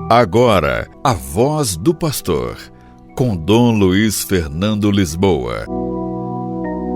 Agora, a voz do pastor, com Dom Luiz Fernando Lisboa.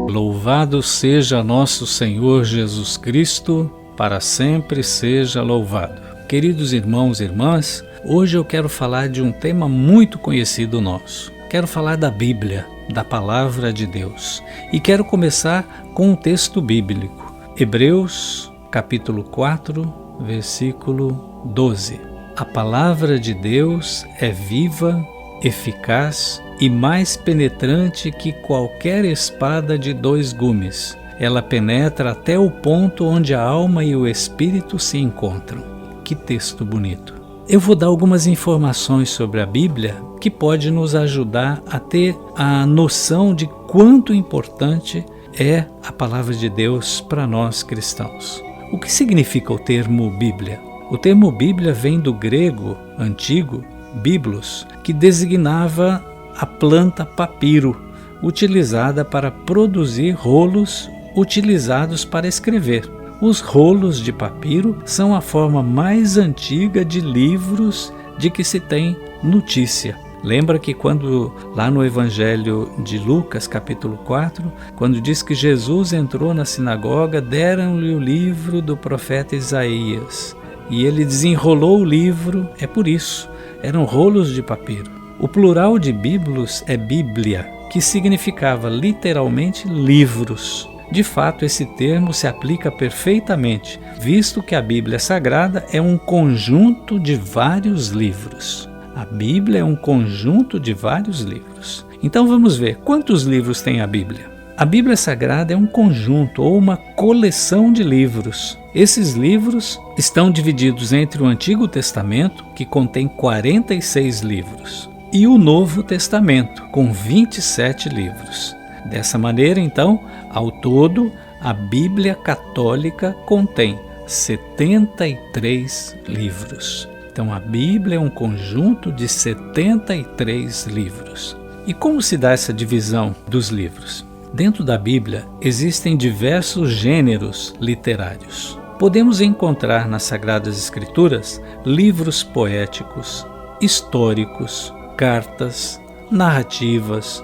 Louvado seja nosso Senhor Jesus Cristo, para sempre seja louvado. Queridos irmãos e irmãs, hoje eu quero falar de um tema muito conhecido nosso. Quero falar da Bíblia, da Palavra de Deus. E quero começar com um texto bíblico. Hebreus, capítulo 4, versículo 12. A palavra de Deus é viva, eficaz e mais penetrante que qualquer espada de 2 gumes. Ela penetra até o ponto onde a alma e o espírito se encontram. Que texto bonito! Eu vou dar algumas informações sobre a Bíblia que pode nos ajudar a ter a noção de quanto importante é a palavra de Deus para nós cristãos. O que significa o termo Bíblia? O termo Bíblia vem do grego antigo, biblos, que designava a planta papiro, utilizada para produzir rolos utilizados para escrever. Os rolos de papiro são a forma mais antiga de livros de que se tem notícia. Lembra que quando, lá no Evangelho de Lucas, capítulo 4, quando diz que Jesus entrou na sinagoga, deram-lhe o livro do profeta Isaías. E ele desenrolou o livro, é por isso, eram rolos de papiro. O plural de biblos é Bíblia, que significava literalmente livros. De fato, esse termo se aplica perfeitamente, visto que a Bíblia Sagrada é um conjunto de vários livros. A Bíblia é um conjunto de vários livros. Então vamos ver, quantos livros tem a Bíblia? A Bíblia Sagrada é um conjunto ou uma coleção de livros. Esses livros estão divididos entre o Antigo Testamento, que contém 46 livros, e o Novo Testamento, com 27 livros. Dessa maneira, então, ao todo, a Bíblia Católica contém 73 livros. Então, a Bíblia é um conjunto de 73 livros. E como se dá essa divisão dos livros? Dentro da Bíblia existem diversos gêneros literários. Podemos encontrar nas Sagradas Escrituras livros poéticos, históricos, cartas, narrativas,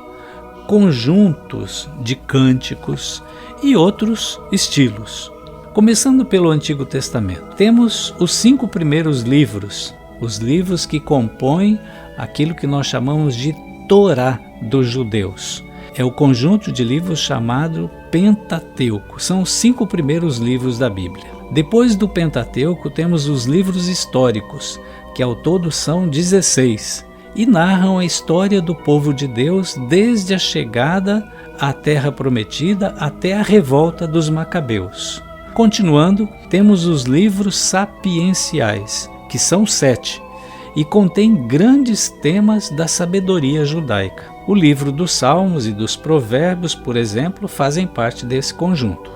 conjuntos de cânticos e outros estilos. Começando pelo Antigo Testamento, temos os 5 primeiros livros, os livros que compõem aquilo que nós chamamos de Torá dos judeus. É o conjunto de livros chamado Pentateuco. São os 5 primeiros livros da Bíblia. Depois do Pentateuco temos os livros históricos, que ao todo são 16, e narram a história do povo de Deus desde a chegada à Terra Prometida até a revolta dos Macabeus. Continuando, temos os livros sapienciais, que são 7, e contêm grandes temas da sabedoria judaica. O livro dos Salmos e dos Provérbios, por exemplo, fazem parte desse conjunto.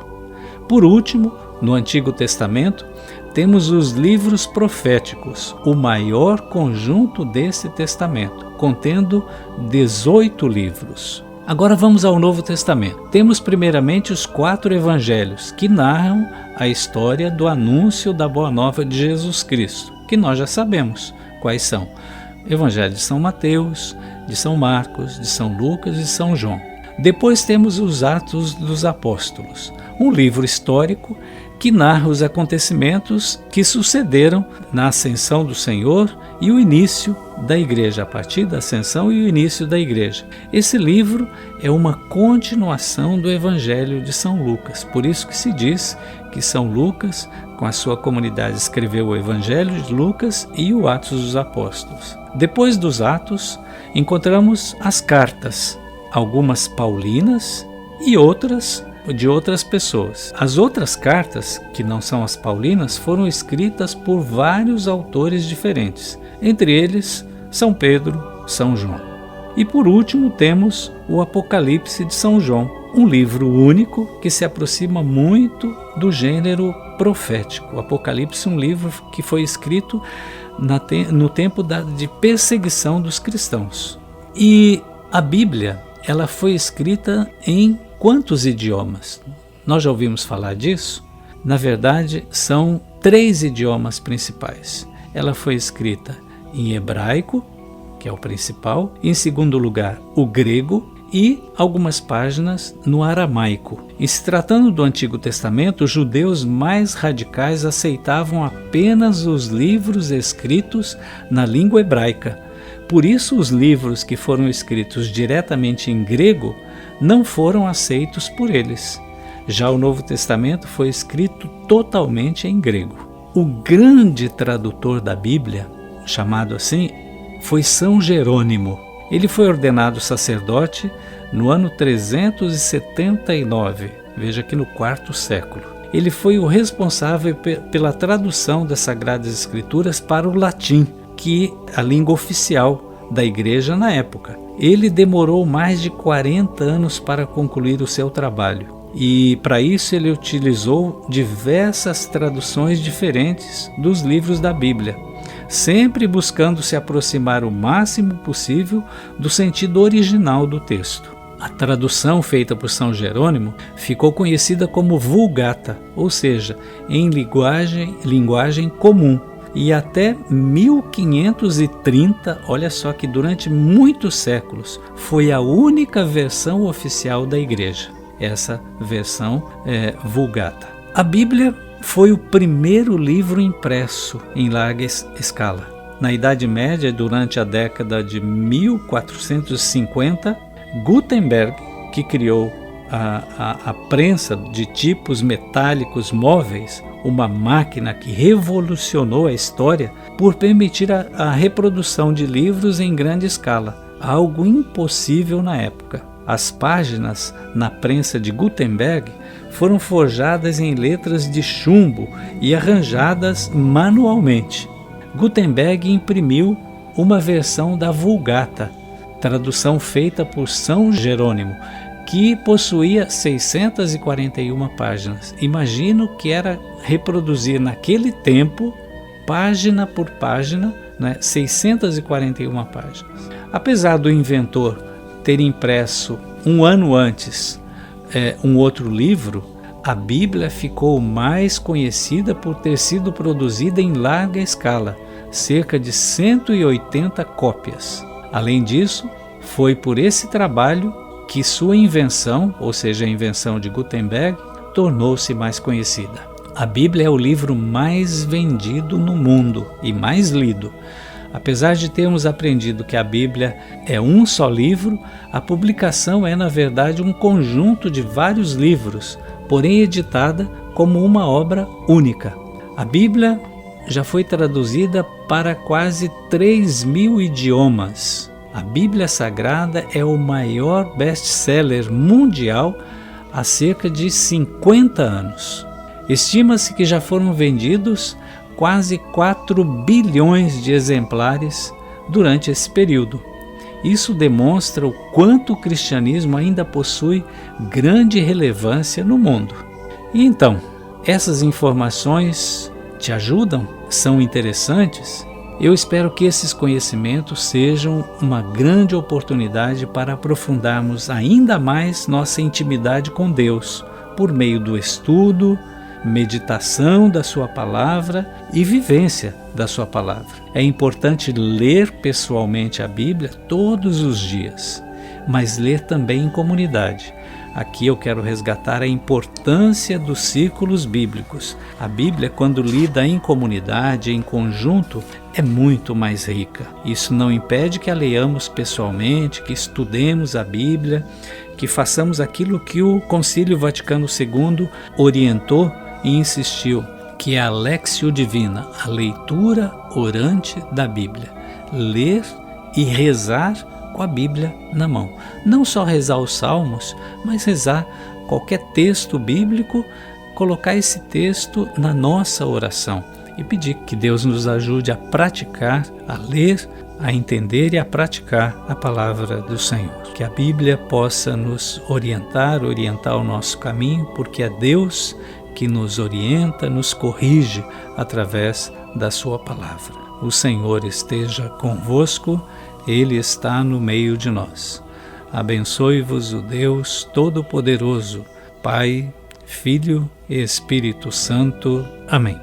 Por último, no Antigo Testamento, temos os livros proféticos, o maior conjunto desse testamento, contendo 18 livros. Agora vamos ao Novo Testamento. Temos primeiramente os 4 evangelhos, que narram a história do anúncio da Boa Nova de Jesus Cristo, que nós já sabemos quais são. Evangelho de São Mateus, de São Marcos, de São Lucas e de São João. Depois temos os Atos dos Apóstolos, um livro histórico que narra os acontecimentos que sucederam na ascensão do Senhor e o início da igreja, a partir da ascensão e o início da igreja. Esse livro é uma continuação do Evangelho de São Lucas, por isso que se diz que São Lucas, com a sua comunidade, escreveu o Evangelho de Lucas e o Atos dos Apóstolos. Depois dos Atos, encontramos as cartas, algumas paulinas e outras de outras pessoas. As outras cartas, que não são as paulinas, foram escritas por vários autores diferentes, entre eles São Pedro, São João. E por último temos o Apocalipse de São João, um livro único que se aproxima muito do gênero profético. O Apocalipse é um livro que foi escrito no tempo de perseguição dos cristãos. E a Bíblia, ela foi escrita em quantos idiomas? Nós já ouvimos falar disso? Na verdade, são 3 idiomas principais. Ela foi escrita em hebraico, que é o principal, em segundo lugar, o grego e algumas páginas no aramaico. E se tratando do Antigo Testamento, os judeus mais radicais aceitavam apenas os livros escritos na língua hebraica. Por isso, os livros que foram escritos diretamente em grego não foram aceitos por eles. Já o Novo Testamento foi escrito totalmente em grego. O grande tradutor da Bíblia, chamado assim, foi São Jerônimo. Ele foi ordenado sacerdote no ano 379, veja aqui no quarto século. Ele foi o responsável pela tradução das Sagradas Escrituras para o latim, que é a língua oficial da igreja na época. Ele demorou mais de 40 anos para concluir o seu trabalho. E para isso ele utilizou diversas traduções diferentes dos livros da Bíblia, sempre buscando se aproximar o máximo possível do sentido original do texto. A tradução feita por São Jerônimo ficou conhecida como Vulgata, ou seja, em linguagem comum. E até 1530, olha só que durante muitos séculos, foi a única versão oficial da igreja, essa versão Vulgata. A Bíblia foi o primeiro livro impresso em larga escala. Na Idade Média, durante a década de 1450, Gutenberg, que criou a prensa de tipos metálicos móveis, uma máquina que revolucionou a história por permitir a reprodução de livros em grande escala, algo impossível na época. As páginas na prensa de Gutenberg foram forjadas em letras de chumbo e arranjadas manualmente. Gutenberg imprimiu uma versão da Vulgata, tradução feita por São Jerônimo, que possuía 641 páginas. Imagino que era reproduzir naquele tempo, página por página, 641 páginas. Apesar do inventor ter impresso um ano antes um outro livro, a Bíblia ficou mais conhecida por ter sido produzida em larga escala, cerca de 180 cópias. Além disso, foi por esse trabalho que sua invenção, ou seja, a invenção de Gutenberg, tornou-se mais conhecida. A Bíblia é o livro mais vendido no mundo e mais lido. Apesar de termos aprendido que a Bíblia é um só livro, a publicação é, na verdade, um conjunto de vários livros, porém editada como uma obra única. A Bíblia já foi traduzida para quase 3.000 idiomas. A Bíblia Sagrada é o maior best-seller mundial há cerca de 50 anos. Estima-se que já foram vendidos quase 4 bilhões de exemplares durante esse período. Isso demonstra o quanto o cristianismo ainda possui grande relevância no mundo. E então, essas informações te ajudam? São interessantes? Eu espero que esses conhecimentos sejam uma grande oportunidade para aprofundarmos ainda mais nossa intimidade com Deus, por meio do estudo, meditação da sua palavra e vivência da sua palavra. É importante ler pessoalmente a Bíblia todos os dias, mas ler também em comunidade. Aqui eu quero resgatar a importância dos círculos bíblicos. A Bíblia, quando lida em comunidade, em conjunto, é muito mais rica. Isso não impede que a leiamos pessoalmente, que estudemos a Bíblia, que façamos aquilo que o Concílio Vaticano II orientou e insistiu, que é a Lectio Divina, a leitura orante da Bíblia. Ler e rezar com a Bíblia na mão. Não só rezar os salmos, mas rezar qualquer texto bíblico, colocar esse texto na nossa oração e pedir que Deus nos ajude a praticar, a ler, a entender e a praticar a palavra do Senhor. Que a Bíblia possa nos orientar o nosso caminho, porque é Deus que nos orienta, nos corrige através da sua palavra. O Senhor esteja convosco, Ele está no meio de nós. Abençoe-vos o Deus Todo-Poderoso, Pai, Filho e Espírito Santo. Amém.